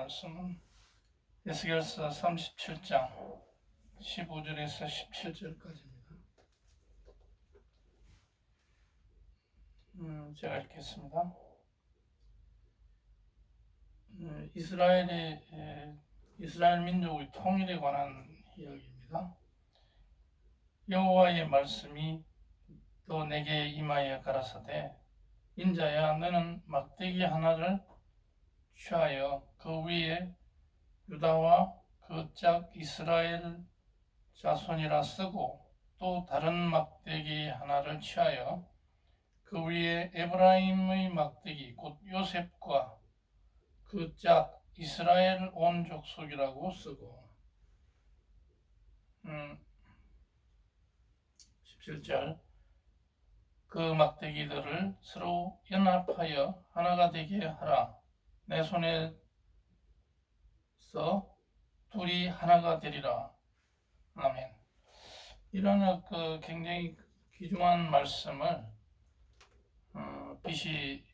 말씀은 에스겔서 37장 15절에서 17절까지입니다. 제가 읽겠습니다. 이스라엘 민족의 통일에 관한 이야기입니다. 여호와의 말씀이 또 내게 임하여 가라사대, 인자야, 너는 막대기 하나를 취하여 그 위에 유다와 그 짝 이스라엘 자손이라 쓰고, 또 다른 막대기 하나를 취하여 그 위에 에브라임의 막대기 곧 요셉과 그 짝 이스라엘 온 족속이라고 쓰고, 17절, 그 막대기들을 서로 연합하여 하나가 되게 하라. 내 손에서 둘이 하나가 되리라. 아멘. 이런 굉장히 귀중한 말씀을 BC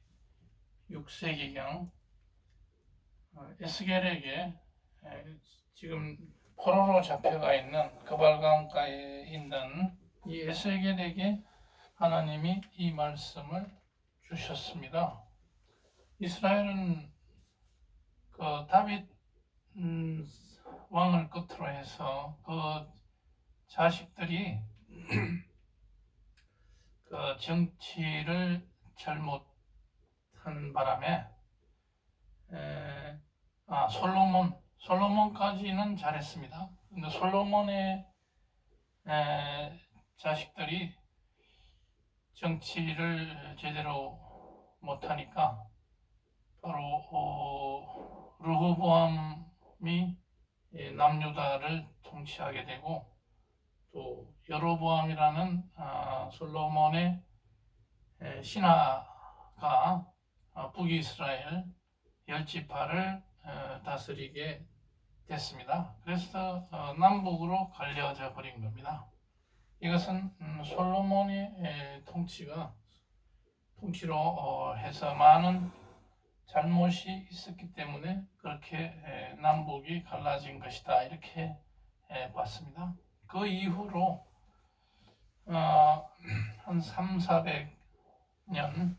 6세기경 에스겔에게 지금 포로로 잡혀가 있는 그발강가에 있는 이 에스겔에게 하나님이 이 말씀을 주셨습니다. 이스라엘은 그 다윗 왕을 끝으로 해서 그 자식들이 그 정치를 잘못한 바람에 솔로몬까지는 잘했습니다. 근데 솔로몬의 자식들이 정치를 제대로 못하니까 바로 르호보암이 남유다를 통치하게 되고, 또 여로보암이라는 솔로몬의 신하가 북이스라엘 10지파를 다스리게 됐습니다. 그래서 남북으로 갈려져 버린 겁니다. 이것은 솔로몬의 통치로 해서 많은 잘못이 있었기 때문에 그렇게 남북이 갈라진 것이다, 이렇게 봤습니다. 그 이후로 한 300~400년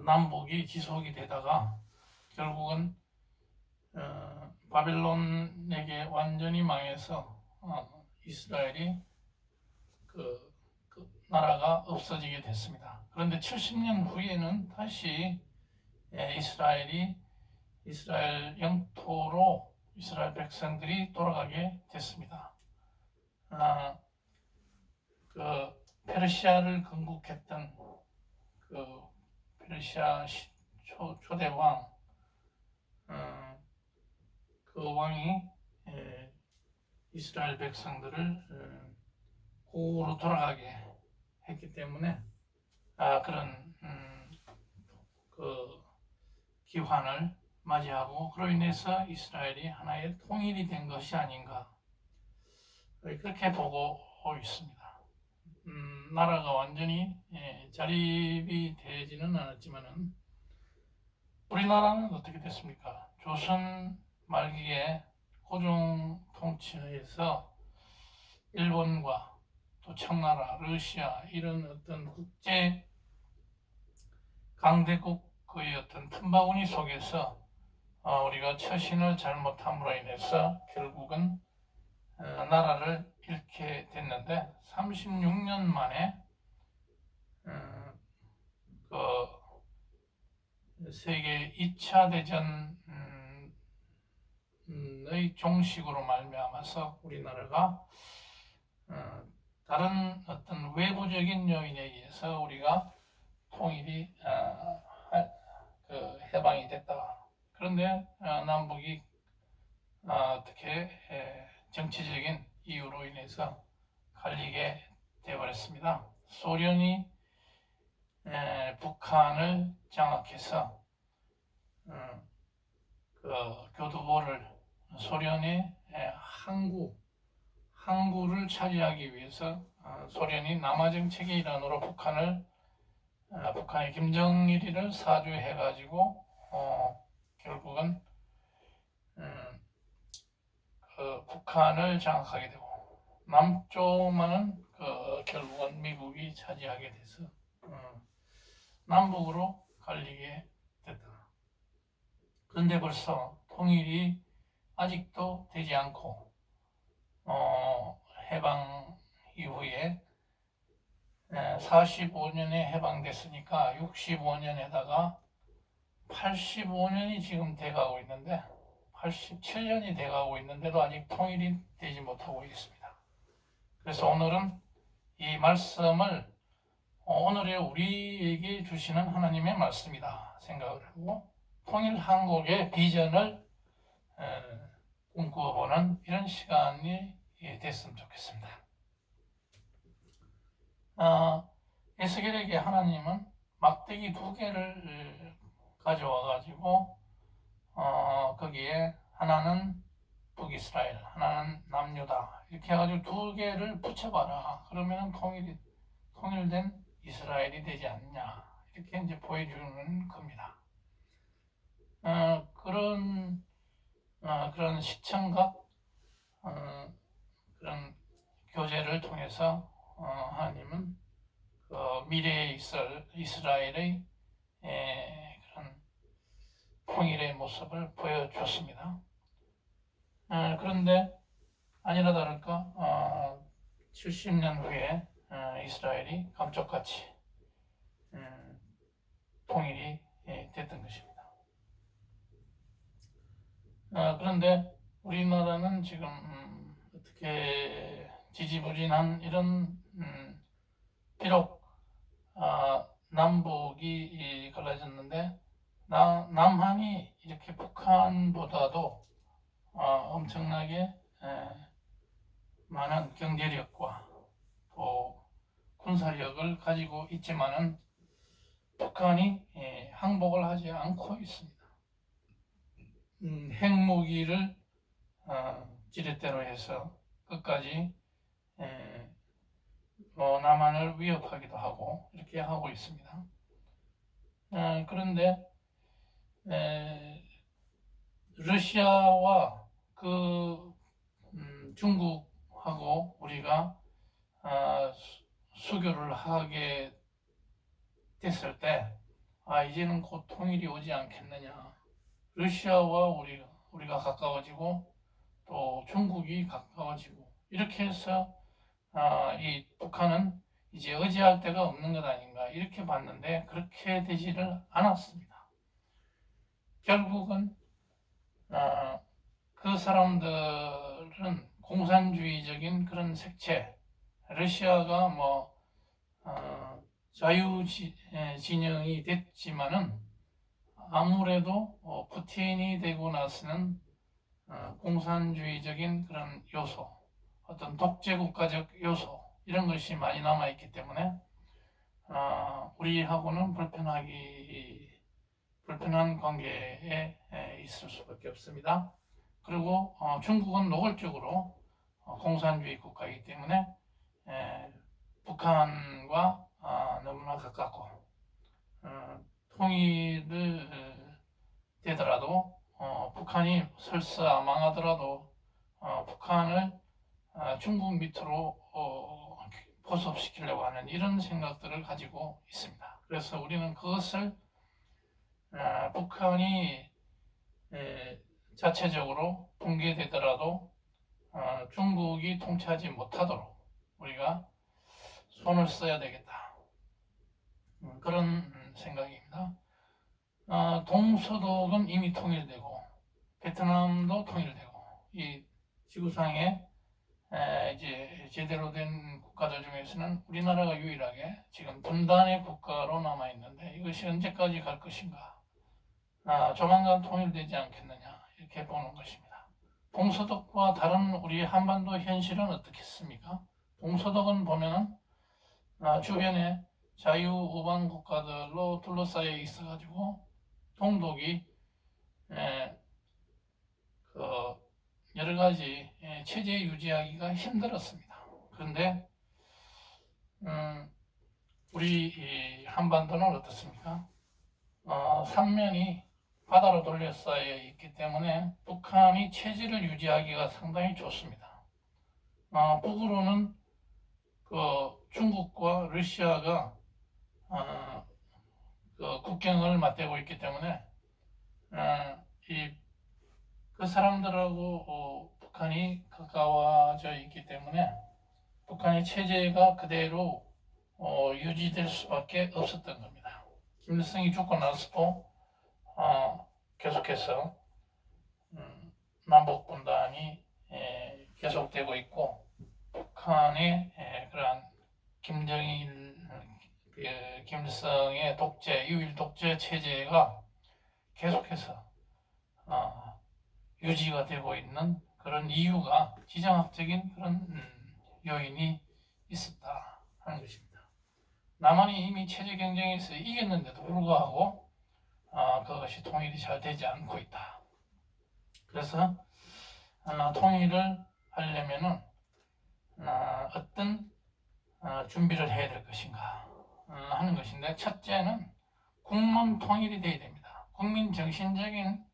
남북이 지속이 되다가 결국은 바벨론에게 완전히 망해서 이스라엘이 그 나라가 없어지게 됐습니다. 그런데 70년 후에는 다시 이스라엘 영토로 이스라엘 백성들이 돌아가게 됐습니다. 그 페르시아를 건국했던 그 페르시아 초대 왕, 그 왕이 이스라엘 백성들을 고국으로 돌아가게 했기 때문에 그런 그 기환을 맞이하고, 그로 인해서 이스라엘이 하나의 통일이 된 것이 아닌가, 그렇게 보고 있습니다. 나라가 완전히 자립이 되지는 않았지만은 우리나라는 어떻게 됐습니까? 조선 말기에 고종 통치하에서 일본과 또 청나라, 러시아, 이런 어떤 국제 강대국의 어떤 틈바구니 속에서 우리가 처신을 잘못함으로 인해서 결국은 나라를 잃게 됐는데, 36년 만에 그 세계 2차 대전의 종식으로 말미암아서 우리나라가 다른 어떤 외부적인 요인에 의해서 우리가 통일이 해방이 됐다. 그런데 남북이 어떻게 정치적인 이유로 인해서 갈리게 되어버렸습니다. 소련이 북한을 장악해서 그 교두보를, 소련의 항구를 차지하기 위해서 소련이 남하 정책의 일환으로 북한의 김정일이를 사주해가지고 결국은 북한을 장악하게 되고 남쪽만은 결국은 미국이 차지하게 돼서 남북으로 갈리게 됐다. 그런데 벌써 통일이 아직도 되지 않고 해방 이후에 45년에 해방됐으니까 65년에다가 85년이 지금 돼가고 있는데 87년이 돼가고 있는데도 아직 통일이 되지 못하고 있습니다. 그래서 오늘은 이 말씀을 오늘의 우리에게 주시는 하나님의 말씀이다 생각을 하고 통일 한국의 비전을 꿈꿔보는 이런 시간이 됐으면 좋겠습니다. 에스겔에게 하나님은 막대기 2개를 가져와 가지고 거기에 하나는 북이스라엘, 하나는 남유다 이렇게 해가지고 2개를 붙여봐라. 그러면 통일된 이스라엘이 되지 않느냐 이렇게 이제 보여주는 겁니다. 그런 시청각 그런 교제를 통해서 하나님은 미래에 있을 이스라엘의 그런 통일의 모습을 보여줬습니다. 그런데 아니나 다를까 70년 후에 이스라엘이 감쪽같이 통일이 됐던 것입니다. 그런데 우리나라는 지금 어떻게 지지부진한 이런 비록 남북이 갈라졌는데 남한이 이렇게 북한보다도 엄청나게 많은 경제력과 또 군사력을 가지고 있지만은 북한이 항복을 하지 않고 있습니다. 핵무기를 지렛대로 해서 끝까지 남한을 위협하기도 하고 이렇게 하고 있습니다. 그런데 러시아와 중국하고 우리가 수교를 하게 됐을 때 이제는 곧 통일이 오지 않겠느냐. 러시아와 우리가 가까워지고 또 중국이 가까워지고 이렇게 해서 이 북한은 이제 의지할 데가 없는 것 아닌가 이렇게 봤는데 그렇게 되지를 않았습니다. 결국은 그 사람들은 공산주의적인 그런 색채, 러시아가 자유진영이 됐지만은 아무래도 푸틴이 되고 나서는 공산주의적인 그런 요소, 어떤 독재국가적 요소 이런 것이 많이 남아있기 때문에 우리하고는 불편한 관계에 있을 수밖에 없습니다. 그리고 중국은 노골적으로 공산주의 국가이기 때문에 북한과 너무나 가깝고 통일을 되더라도 북한이 설사 망하더라도 북한을 중국 밑으로 포섭시키려고 하는 이런 생각들을 가지고 있습니다. 그래서 우리는 그것을 북한이 자체적으로 붕괴되더라도 중국이 통치하지 못하도록 우리가 손을 써야 되겠다. 그런 생각입니다. 동서독은 이미 통일되고 베트남도 통일되고 이 지구상에 이제 제대로 된 국가들 중에서는 우리나라가 유일하게 지금 분단의 국가로 남아 있는데 이것이 언제까지 갈 것인가? 조만간 통일되지 않겠느냐 이렇게 보는 것입니다. 동서독과 다른 우리 한반도 현실은 어떻겠습니까? 동서독은 보면은 주변에 자유우방 국가들로 둘러싸여 있어가지고 동독이 여러 가지 체제 유지하기가 힘들었습니다. 그런데 우리 한반도는 어떻습니까? 삼면이 바다로 돌려싸여 있기 때문에 북한이 체제를 유지하기가 상당히 좋습니다. 북으로는 중국과 러시아가 국경을 맞대고 있기 때문에 그 사람들하고 북한이 가까워져 있기 때문에 북한의 체제가 그대로 유지될 수밖에 없었던 겁니다. 김일성이 죽고 나서도 계속해서 남북 분단이 계속되고 있고 북한의 그러한 김일성의 유일 독재 체제가 계속해서 유지가 되고 있는 그런 이유가 지정학적인 그런 요인이 있었다 하는 것입니다. 남한이 이미 체제 경쟁에서 이겼는데도 불구하고 그것이 통일이 잘 되지 않고 있다. 그래서 통일을 하려면은 어떤 준비를 해야 될 것인가 하는 것인데, 첫째는 국론 통일이 되어야 됩니다. 국민 정신적인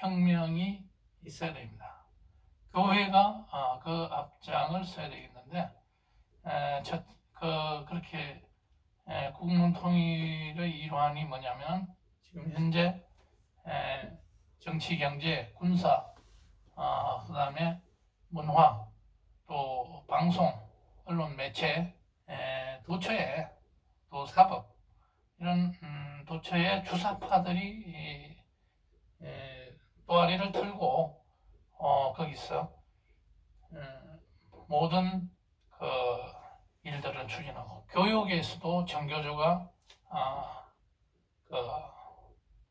혁명이 있어야 됩니다. 교회가 그 앞장을 서야 되겠는데, 그렇게 국론 통일의 일환이 뭐냐면, 지금 현재 정치, 경제, 군사, 그 다음에 문화, 또 방송, 언론, 매체, 도처에 또 사법, 이런 도처의 주사파들이 또아리를 틀고 거기서 모든 그 일들을 추진하고, 교육에서도 정교조가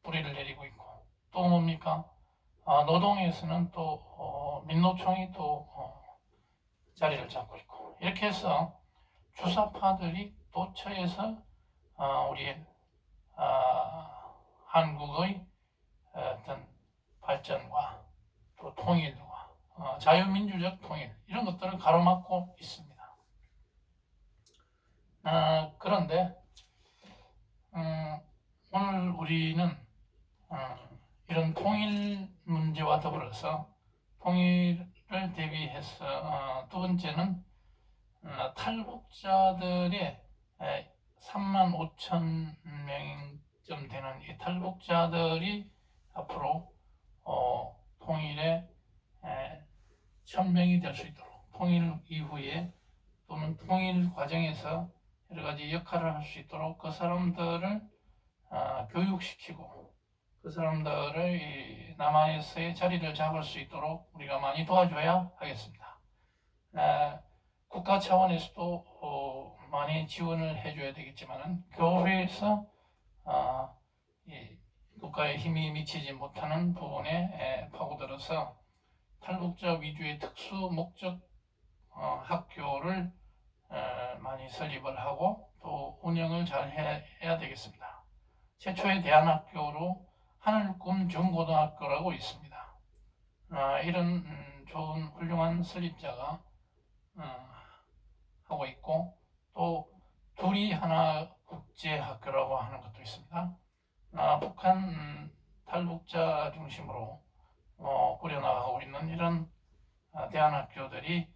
뿌리를 내리고 있고, 또 뭡니까? 노동에서는 또 민노총이 또 자리를 잡고 있고, 이렇게 해서 주사파들이 도처에서 우리 한국의 어떤 발전과 또 통일과 자유민주적 통일, 이런 것들을 가로막고 있습니다. 그런데 오늘 우리는 이런 통일 문제와 더불어서 통일을 대비해서 두 번째는 탈북자들의 35,000명쯤 되는 이 탈북자들이 앞으로 통일의 1,000명이 될 수 있도록, 통일 이후에 또는 통일 과정에서 여러 가지 역할을 할 수 있도록 그 사람들을 교육시키고, 그 사람들을 남한에서의 자리를 잡을 수 있도록 우리가 많이 도와줘야 하겠습니다. 국가 차원에서도 많이 지원을 해줘야 되겠지만, 교회에서 국가의 힘이 미치지 못하는 부분에 파고들어서 탈북자 위주의 특수 목적 학교를 많이 설립을 하고 또 운영을 잘 해야 되겠습니다. 최초의 대안학교로 하늘꿈 중고등학교라고 있습니다. 이런 좋은 훌륭한 설립자가 하고 있고, 또 둘이 하나 국제학교라고 하는 것도 있습니다. 북한 탈북자 중심으로 꾸려나가고 있는 이런 대안학교들이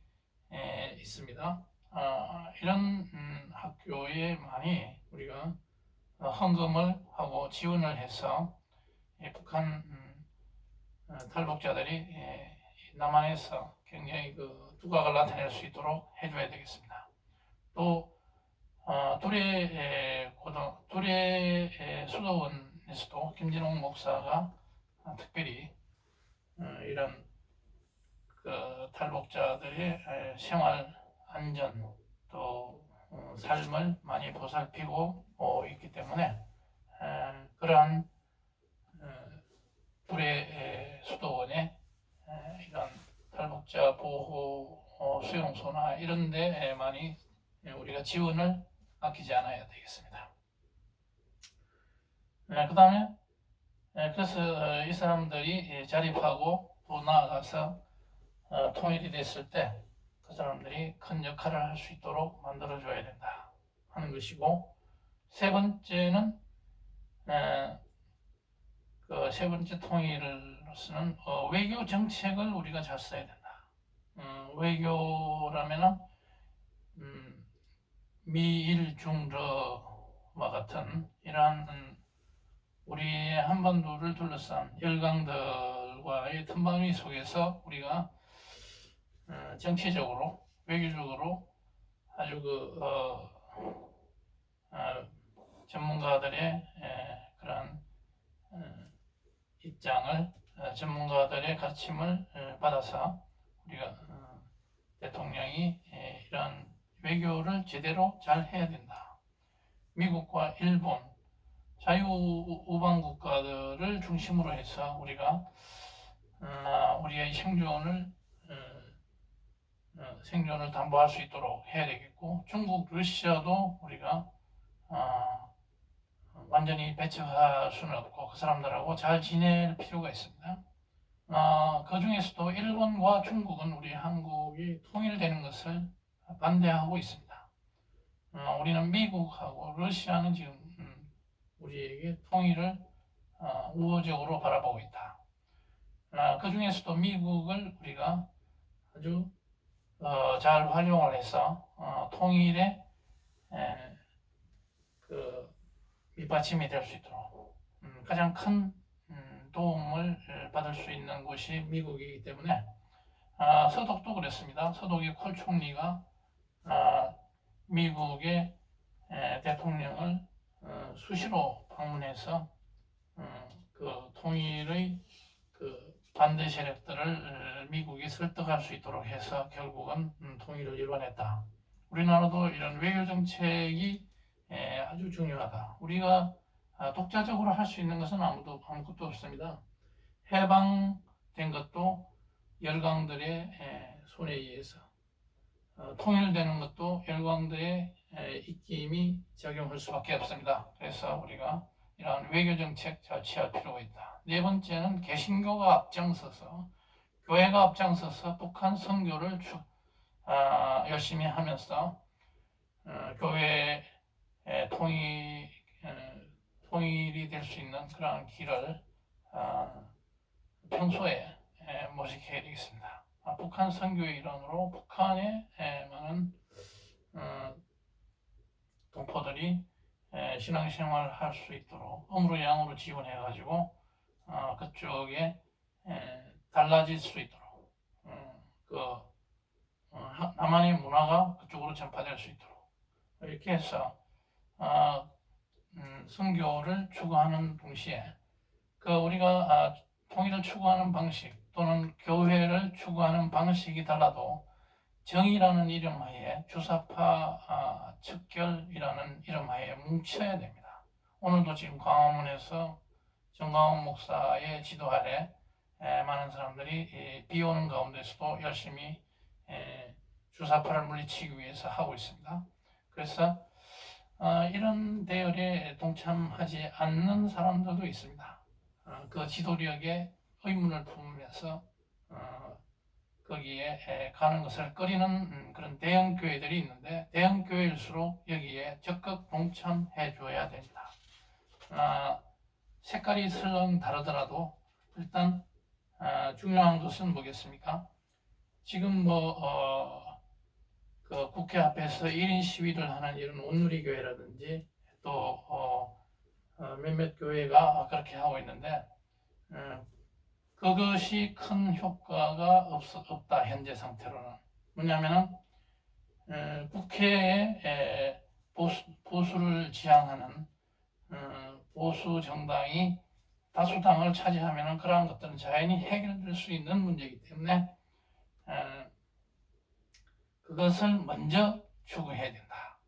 있습니다. 이런 학교에 많이 우리가 헌금을 하고 지원을 해서 북한 탈북자들이 남한에서 굉장히 두각을 나타낼 수 있도록 해줘야 되겠습니다. 또 두레 수도원에서도 김진홍 목사가 특별히 이런 탈북자들의 생활 안전, 또 삶을 많이 보살피고 있기 때문에 그러한 두레 수도원에 이런 탈북자 보호 수용소나 이런 데 많이 우리가 지원을 아끼지 않아야 되겠습니다. 그 다음에 그래서 이 사람들이 자립하고 또 나아가서 통일이 됐을 때 그 사람들이 큰 역할을 할 수 있도록 만들어줘야 된다 하는 것이고, 세 번째는 그 세 번째 통일로서는 외교 정책을 우리가 잘 써야 된다. 외교라면은 미일 중러와 같은 이러한 우리 한반도를 둘러싼 열강들과의 틈바구니 속에서 우리가 정치적으로 외교적으로 아주 전문가들의 그런 입장을 전문가들의 가르침을 받아서 우리가 대통령이 이런 외교를 제대로 잘 해야 된다. 미국과 일본 자유우방 국가들을 중심으로 해서 우리가 우리의 생존을 담보할 수 있도록 해야 되겠고, 중국, 러시아도 우리가 완전히 배척할 수는 없고 그 사람들하고 잘 지낼 필요가 있습니다. 그 중에서도 일본과 중국은 우리 한국이 통일되는 것을 반대하고 있습니다. 우리는 미국하고 러시아는 지금 우리에게 통일을 우호적으로 바라보고 있다. 그 중에서도 미국을 우리가 아주 잘 활용을 해서 통일에 그 밑받침이 될 수 있도록 가장 큰 도움을 받을 수 있는 곳이 미국이기 때문에 서독도 그랬습니다. 서독의 콜 총리가 미국의 대통령을 수시로 방문해서 그 통일의 그 반대 세력들을 미국이 설득할 수 있도록 해서 결국은 통일을 이뤄냈다. 우리나라도 이런 외교 정책이 아주 중요하다. 우리가 독자적으로 할 수 있는 것은 아무것도 없습니다. 해방된 것도 열강들의 손에 의해서, 통일되는 것도 열강들의 입김이 작용할 수밖에 없습니다. 그래서 우리가 이러한 외교 정책 잘 취할 필요가 있다. 네 번째는 개신교가 앞장서서, 교회가 앞장서서 북한 선교를 열심히 하면서 교회 통일이 될 수 있는 그런 길을 평소에 모색해야 되겠습니다. 북한 선교의 일환으로 북한의 많은 동포들이 신앙생활을 할 수 있도록 음으로 양으로 지원해가지고 그쪽에 달라질 수 있도록 남한의 문화가 그쪽으로 전파될 수 있도록 이렇게 해서 선교를 추구하는 동시에 우리가 통일을 추구하는 방식 또는 교회를 추구하는 방식이 달라도 정의라는 이름 하에 주사파 척결이라는 이름 하에 뭉쳐야 됩니다. 오늘도 지금 광화문에서 정광훈 목사의 지도 아래 많은 사람들이 비 오는 가운데서도 열심히 주사파를 물리치기 위해서 하고 있습니다. 그래서 이런 대열에 동참하지 않는 사람들도 있습니다. 그 지도력에 의문을 품으면서 거기에 가는 것을 꺼리는 그런 대형 교회들이 있는데, 대형 교회일수록 여기에 적극 동참해 줘야 됩니다. 색깔이 설령 다르더라도 일단 중요한 것은 뭐겠습니까? 지금 그 국회 앞에서 1인 시위를 하는 이런 온누리교회라든지 또 몇몇 교회가 그렇게 하고 있는데 그것이 큰 효과가 없다. 현재 상태로는. 뭐냐면은 국회에 보수를 지향하는 보수 정당이 다수당을 차지하면은 그러한 것들은 자연히 해결될 수 있는 문제이기 때문에 그것을 먼저 추구해야 된다.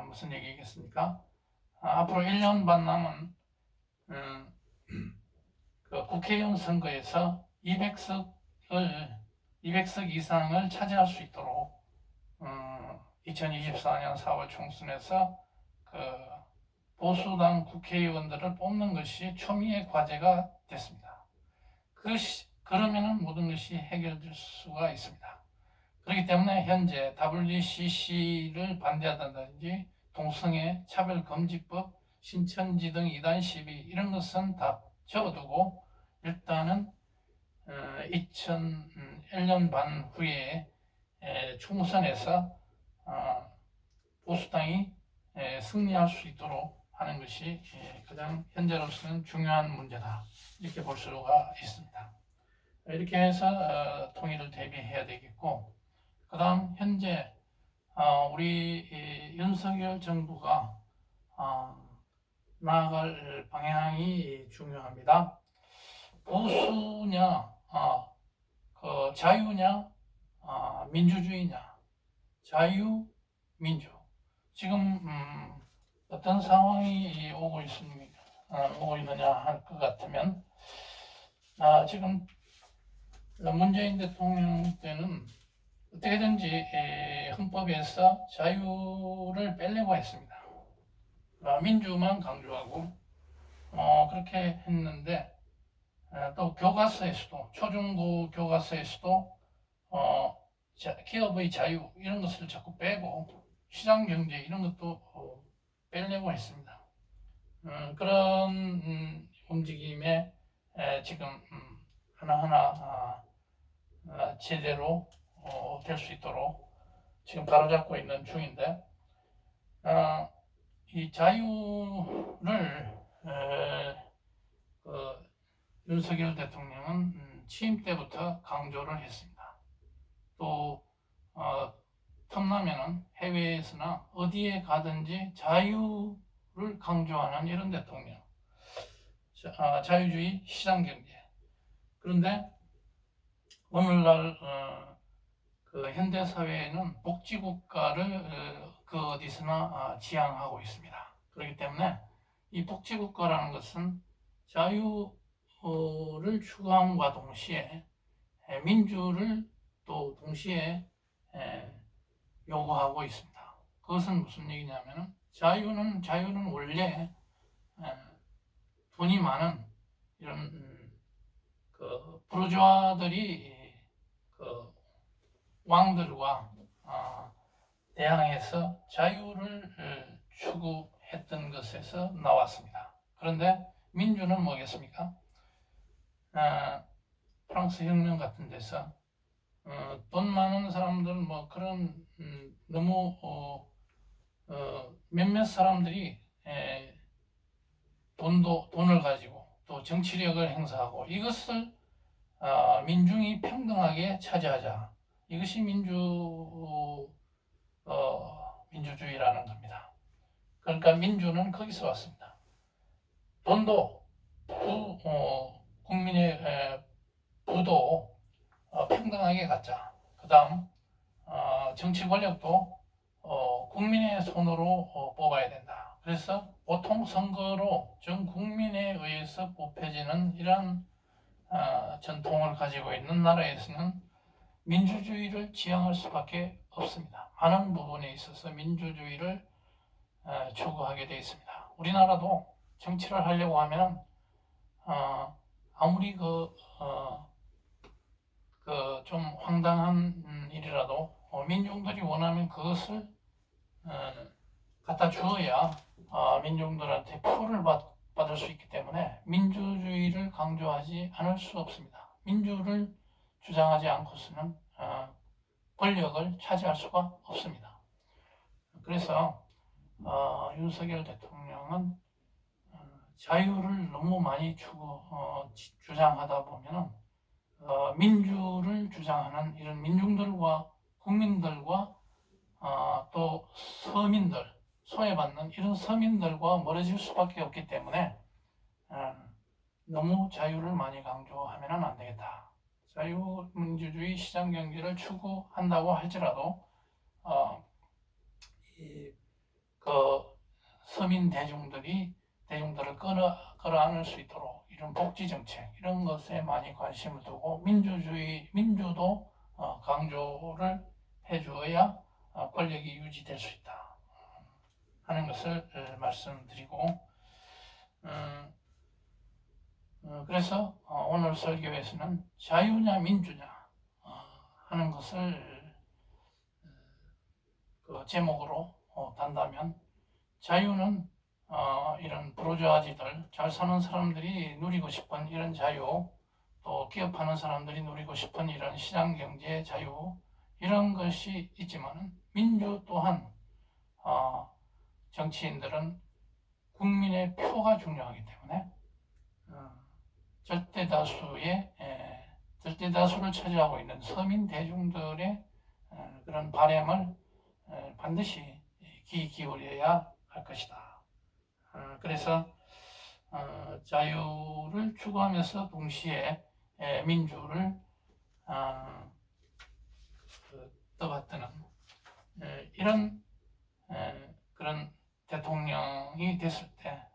무슨 얘기겠습니까? 앞으로 1년 반 남은 그 국회의원 선거에서 200석 이상을 차지할 수 있도록 2024년 4월 총선에서 그 보수당 국회의원들을 뽑는 것이 초미의 과제가 됐습니다. 그러면은 모든 것이 해결될 수가 있습니다. 그렇기 때문에 현재 WCC를 반대한다든지 동성애 차별금지법 신천지 등 이단 시비 이런 것은 다 접어두고 일단은 2001년 반 후에 총선에서 보수당이 승리할 수 있도록 하는 것이 가장 현재로서는 중요한 문제다, 이렇게 볼 수가 있습니다. 이렇게 해서 통일을 대비해야 되겠고, 그 다음 현재 우리 윤석열 정부가 나아갈 방향이 중요합니다. 보수냐, 그 자유냐, 민주주의냐. 자유, 민주. 지금 어떤 상황이 오고 있습니까? 오고 있느냐 할 것 같으면, 지금 문재인 대통령 때는 어떻게든지 헌법에서 자유를 빼려고 했습니다. 민주만 강조하고 그렇게 했는데, 또 교과서에서도, 초중고 교과서에서도 기업의 자유 이런 것을 자꾸 빼고 시장경제 이런 것도 빼려고 했습니다. 그런 움직임에 지금 하나하나 제대로 될 수 있도록 지금 바로잡고 있는 중인데, 이 자유를 윤석열 대통령은 취임 때부터 강조를 했습니다. 또 틈나면은 해외에서나 어디에 가든지 자유를 강조하는 이런 대통령, 자유주의 시장경제. 그런데 오늘날 그 현대사회에는 복지국가를 그 어디서나 지향하고 있습니다. 그렇기 때문에 이 복지국가라는 것은 자유를 추구함과 동시에 민주를 또 동시에 요구하고 있습니다. 그것은 무슨 얘기냐면, 자유는 원래 돈이 많은 이런 그 부르주아들이 그 왕들과 대항해서 자유를 추구했던 것에서 나왔습니다. 그런데 민주는 뭐겠습니까? 프랑스 혁명 같은 데서 돈 많은 사람들 뭐 그런 너무 몇몇 사람들이 돈을 가지고 또 정치력을 행사하고 이것을 민중이 평등하게 차지하자, 이것이 민주주의라는 겁니다. 그러니까 민주는 거기서 왔습니다. 돈도 국민의 부도 평등하게 갖자. 그 다음 정치 권력도 국민의 손으로 뽑아야 된다. 그래서 보통 선거로 전 국민에 의해서 뽑혀지는 이런 전통을 가지고 있는 나라에서는 민주주의를 지향할 수밖에 없습니다. 많은 부분에 있어서 민주주의를 추구하게 되어 있습니다. 우리나라도 정치를 하려고 하면 아무리 좀 황당한 일이라도 민중들이 원하면 그것을 갖다 주어야 민중들한테 표를 받을 수 있기 때문에 민주주의를 강조하지 않을 수 없습니다. 민주를 주장하지 않고서는 권력을 차지할 수가 없습니다. 그래서 윤석열 대통령은 자유를 너무 많이 주장하다 보면은 민주를 주장하는 이런 민중들과 국민들과 또 서민들, 소외받는 이런 서민들과 멀어질 수밖에 없기 때문에 너무 자유를 많이 강조하면 안 되겠다. 자유민주주의 시장경제를 추구한다고 할지라도 그 서민 대중들을 끌어안을 수 있도록 이런 복지정책 이런 것에 많이 관심을 두고 민주도 강조를 해주어야 권력이 유지될 수 있다 하는 것을 말씀드리고, 그래서 오늘 설교에서는 자유냐 민주냐 하는 것을 그 제목으로 단다면, 자유는 이런 부르주아지들, 잘 사는 사람들이 누리고 싶은 이런 자유, 또 기업하는 사람들이 누리고 싶은 이런 시장 경제 자유, 이런 것이 있지만 민주 또한 정치인들은 국민의 표가 중요하기 때문에 절대 다수를 차지하고 있는 서민 대중들의 그런 바램을 반드시 귀 기울여야 할 것이다. 그래서 자유를 추구하면서 동시에 민주를 떠받드는 이런 그런 대통령이 됐을 때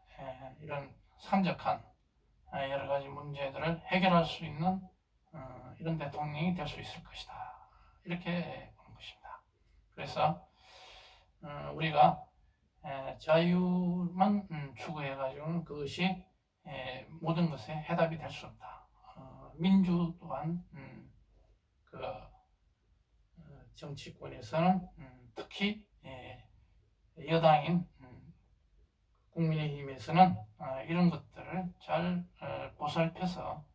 이런 산적한 여러 가지 문제들을 해결할 수 있는 이런 대통령이 될 수 있을 것이다. 이렇게 보는 것입니다. 그래서 우리가 자유만 추구해가지고는 그것이 모든 것에 해답이 될 수 없다. 민주 또한 그 정치권에서는 특히 여당인 국민의힘에서는 이런 것들을 잘 보살펴서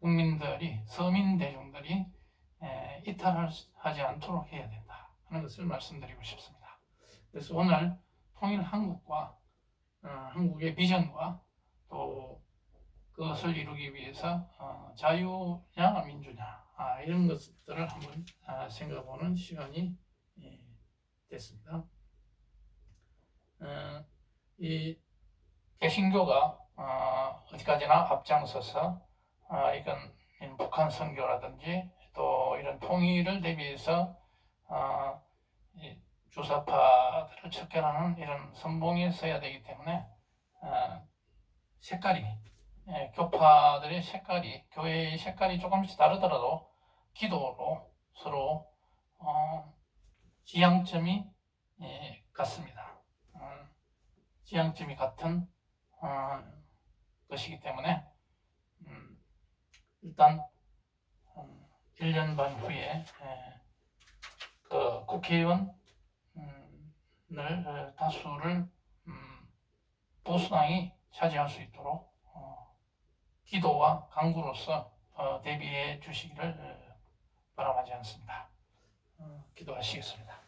국민들이, 서민 대중들이 이탈하지 않도록 해야 된다 하는 것을 말씀드리고 싶습니다. 그래서 오늘 통일 한국과 한국의 비전과 또 그것을 이루기 위해서 자유냐 민주냐 이런 것들을 한번 생각해보는 시간이 됐습니다. 이 개신교가 어디까지나 앞장서서 이건 북한 선교라든지 또 이런 통일을 대비해서 주사파들을 척결하는 이런 선봉에 서야 되기 때문에 색깔이 교파들의 색깔이 교회의 색깔이 조금씩 다르더라도 기도로 서로 지향점이 같습니다. 지향점이 같은 것이기 때문에 일단 1년 반 후에 그 국회의원을 다수를 보수당이 차지할 수 있도록 기도와 강구로서 대비해 주시기를 바람하지 않습니다. 기도하시겠습니다.